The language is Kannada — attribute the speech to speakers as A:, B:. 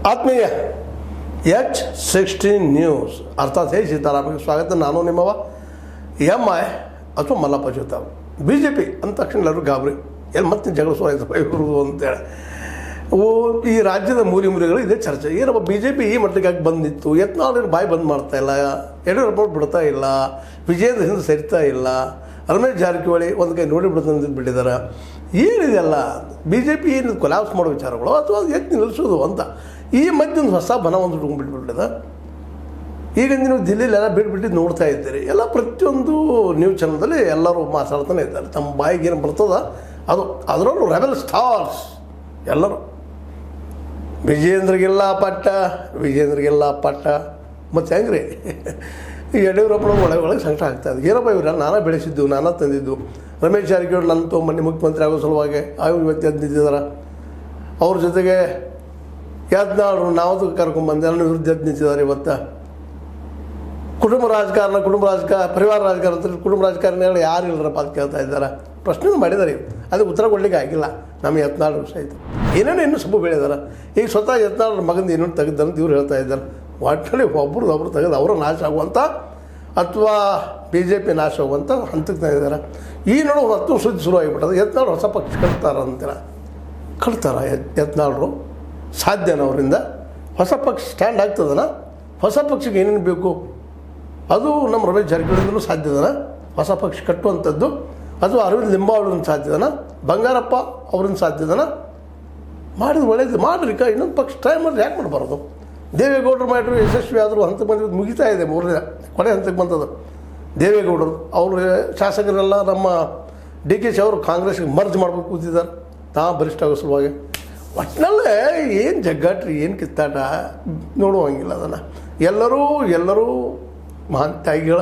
A: ಆತ್ಮೀಯ H16 ನ್ಯೂಸ್ ಅರ್ಥಾತ್ ಹೇ ಸೀತಾರಾಮಕ್ಕೆ ಸ್ವಾಗತ. ನಾನು ನಿಮ್ಮವ MI ಅಥವಾ ಮಲ್ಲಪ್ಪ ಜೋತಾವ್. BJP ಅಂದ ತಕ್ಷಣ ಎಲ್ಲರೂ ಗಾಬರಿ, ಎಲ್ಲಿ ಮತ್ತೆ ಜಗಳ ಸುರಾಯ್ತು ಇರುವುದು ಅಂತೇಳಿ ಈ ರಾಜ್ಯದ ಮೂಲೆಗಳು ಇದೇ ಚರ್ಚೆ. ಏನಪ್ಪ BJP ಈ ಮಟ್ಟಿಗಾಗಿ ಬಂದಿತ್ತು, ಯತ್ನಾಳ್ ಬಾಯಿ ಬಂದ್ ಮಾಡ್ತಾ ಇಲ್ಲ, ಯಡಿಯೂರಪ್ಪ ಬಿಡ್ತಾ ಇಲ್ಲ, ವಿಜಯೇಂದ್ರ ಹಿಂದೆ ಸರಿತಾ ಇಲ್ಲ, ರಮೇಶ್ ಜಾರಕಿಹೊಳಿ ಒಂದು ಕೈ ನೋಡಿ ಬಿಟ್ಟಿದ್ದಾರೆ. ಏನಿದೆಲ್ಲ BJP ಏನು ಕೊಲಾಪ್ಸ್ ಮಾಡೋ ವಿಚಾರಗಳು ಅಥವಾ ಎತ್ತು ನಿಲ್ಲಿಸೋದು ಅಂತ ಈ ಮಧ್ಯೆ ಒಂದು ಹೊಸ ಬನ ಒಂದು ಬಿಟ್ಬಿಟ್ಟಿದೆ. ಈಗ ನೀವು ದಿಲ್ಲಿಲೆಲ್ಲ ಬಿಟ್ಬಿಟ್ಟು ನೋಡ್ತಾ ಇದ್ದೀರಿ, ಎಲ್ಲ ಪ್ರತಿಯೊಂದು ನ್ಯೂಸ್ ಚಾನಲ್ದಲ್ಲಿ ಎಲ್ಲರೂ ಮಾತಾಡ್ತಾನೆ ಇದ್ದಾರೆ. ತಮ್ಮ ಬಾಯಿಗೆ ಏನು ಬರ್ತದ ಅದು, ಅದರಲ್ಲೂ ರೆಬೆಲ್ ಸ್ಟಾರ್ಸ್ ಎಲ್ಲರೂ ವಿಜಯೇಂದ್ರಿಗೆಲ್ಲ ಪಟ್ಟ ಮತ್ತು ಹೆಂಗ್ರಿ ಯಡಿಯೂರಪ್ಪನ ಒಳಗೆ ಸಂಕಟ ಆಗ್ತಾಯಿದೆ. ಏನಪ್ಪ ಇವ್ರ ನಾನೇ ಬೆಳೆಸಿದ್ದು, ನಾನೇ ತಂದಿದ್ದು, ರಮೇಶ್ ಜಾರಕಿಹೊಳಿ ನನ್ನ ತೊಗೊಂಬನ್ನಿ ಮುಖ್ಯಮಂತ್ರಿ ಆಗೋ ಸಲುವಾಗಿ ಇವತ್ತು ನಿಂತಿದ್ದಾರೆ. ಅವ್ರ ಜೊತೆಗೆ ಯತ್ನಾಳರು ನಾವು ಕರ್ಕೊಂಡ್ಬಂದೆ ನನ್ನ ವಿರುದ್ಧ ನಿಂತಿದ್ದಾರೆ. ಇವತ್ತು ಕುಟುಂಬ ರಾಜಕಾರಣ ಪರಿವಾರ ರಾಜಕಾರಣ ಅಂತ ಕುಟುಂಬ ರಾಜಕಾರಣಿಗಳು ಯಾರು ಇಲ್ಲರಪ್ಪ ಅಂತ ಕೇಳ್ತಾ ಇದ್ದಾರೆ. ಪ್ರಶ್ನೆ ಮಾಡಿದ್ದಾರೆ, ಅದಕ್ಕೆ ಉತ್ತರ ಕೊಡಲಿಕ್ಕೆ ಆಗಿಲ್ಲ ನಮ್ಮ ಯತ್ನಾಳರು ಸಹಿತ. ಏನೇನೋ ಇನ್ನೂ ಸಬ್ಬು ಬೆಳೆದಾರೆ. ಈಗ ಸ್ವತಃ ಯತ್ನಾಳರ ಮಗಂದು ಏನೇನು ತೆಗೆದಂತ ಇವ್ರು ಹೇಳ್ತಾ ಇದ್ದಾರೆ. ಒಟ್ಟಲ್ಲಿ ಒಬ್ರು ತೆಗೆದು ಅವರ ನಾಶ ಆಗುವಂಥ ಅಥವಾ BJP ನಾಶ ಆಗುವಂಥ ಹಂತಕ್ಕೆ ಇದ್ದಾರೆ. ಈ ನಡುವೆ ಹತ್ತು ಸುದ್ದಿ ಶುರು ಆಗಿಬಿಟ್ಟದು. ಯತ್ನಾಳ್ ಹೊಸ ಪಕ್ಷ ಕಟ್ತಾರ ಯತ್ನಾಳರು ಸಾಧ್ಯನ ಅವರಿಂದ ಹೊಸ ಪಕ್ಷ ಸ್ಟ್ಯಾಂಡ್ ಆಗ್ತದನ? ಹೊಸ ಪಕ್ಷಕ್ಕೆ ಏನೇನು ಬೇಕು ಅದು ನಮ್ಮ ರಮೇಶ್ ಜಾರಕಿಹೊಳಿಂದಲೂ ಸಾಧ್ಯದನ ಹೊಸ ಪಕ್ಷ ಕಟ್ಟುವಂಥದ್ದು? ಅದು ಅರವಿಂದ್ ಲಿಂಬಾವಳಿನ ಸಾಧ್ಯದನ? ಬಂಗಾರಪ್ಪ ಅವ್ರನ್ನ ಸಾಧ್ಯದನ? ಮಾಡಿದ್ರೆ ಒಳ್ಳೇದು ಮಾಡ್ರಿ. ಇನ್ನೊಂದು ಪಕ್ಷ ಟ್ರೈ ಮಾಡಿದ್ರೆ ಯಾಕೆ ಮಾಡಬಾರ್ದು? ದೇವೇಗೌಡರು ಮಾಡಿದ್ರು ಯಶಸ್ವಿ ಆದರೂ ಹಂತಕ್ಕೆ ಬಂದಿದ್ದು ಮುಗಿತಾ ಇದೆ. ಮೂರನೇ ಕೊನೆ ಹಂತಕ್ಕೆ ಬಂದದ್ದು ದೇವೇಗೌಡರು. ಅವರು ಶಾಸಕರೆಲ್ಲ ನಮ್ಮ DK ಅವರು ಕಾಂಗ್ರೆಸ್ಗೆ ಮರ್ಜ್ ಮಾಡ್ಬೇಕು ಕೂತಿದ್ದಾರೆ ಬಲಿಷ್ಠ ಆಗೋ ಸಲುವಾಗಿ. ಒಟ್ಟಿನಲ್ಲೇ ಏನು ಜಗ್ಗಾಟ್ರಿ, ಏನು ಕಿತ್ತಾಟ ನೋಡುವಂಗಿಲ್ಲ. ಅದನ್ನು ಎಲ್ಲರೂ ಮಹಾನ್ ತ್ಯಾಗಿಗಳ